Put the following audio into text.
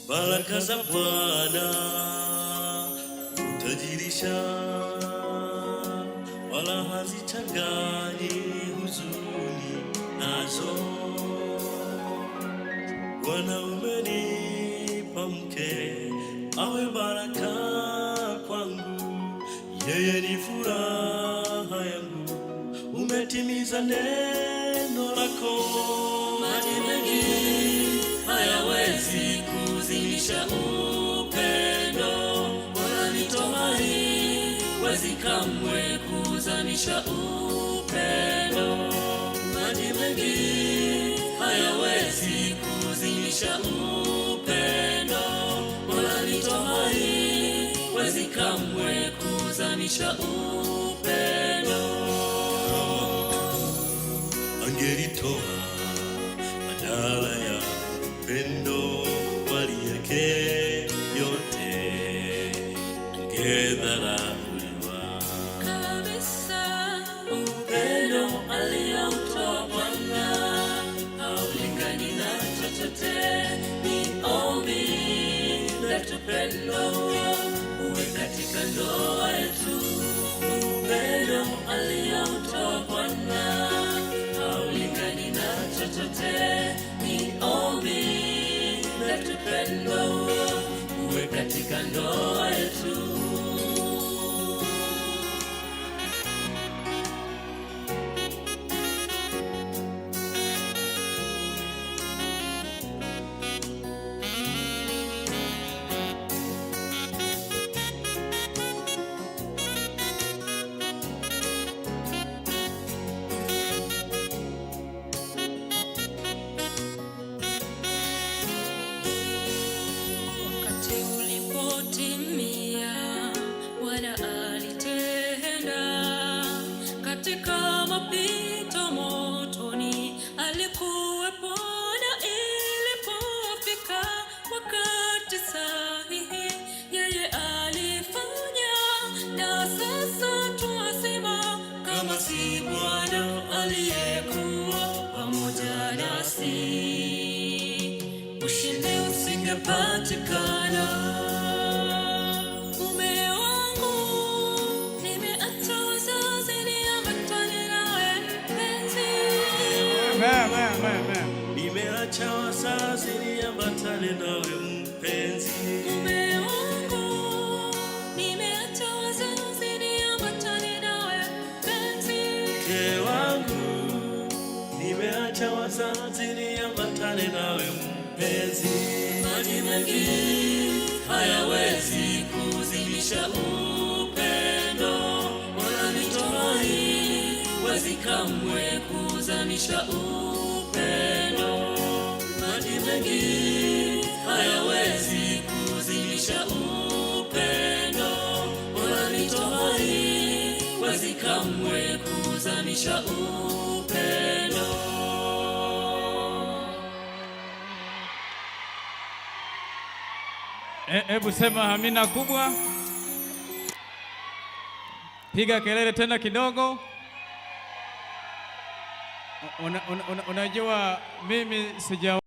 baraka za Bwana utajirisha, wala hazichanganyi huzuni nazo. Bwana umenipa mke awe baraka kwangu, yeye ni furaha yangu, umetimiza neno lako. Maji mengi hayawezi kuzimisha upendo, wala mito haiwezi kamwe kuzamisha upendo. Maji mengi hayawezi kuzimisha upendo, wala mito haiwezi kamwe kuzamisha upendo. Angelitoa badala ya upendo waliyake yote, angedharauliwa kabisa. Upendo aliotoa Bwana haulingani na chochote. Ni ombi letu pendo uwe katika ndoa yetu. Upendo aliotoa Bwana haulingani na chochote. Ni ombi letu pendo uwe katika ndoa yetu. Katika mapito motoni alikuwepo, na ilipofika wakati sahihi yeye alifanya. Na sasa twasema, kama si Bwana aliyekuwa pamoja nasi, ushindi usingepatikana. Nimeacha wazazi niambatane nawe mpenzi. Mume wangu, nimeacha wazazi niambatane nawe mpenzi. Mke wangu, nimeacha wazazi niambatane nawe mpenzi. Maji mengi hayawezi kuzimisha upendo, wala mito haiwezi kamwe kuzamisha upendo. Maji mengi hayawezi kuzimisha upendo, wala mito haiwezi kamwe kuzamisha upendo. Hebu sema amina kubwa. Piga kelele tena kidogo. Unajua mimi sija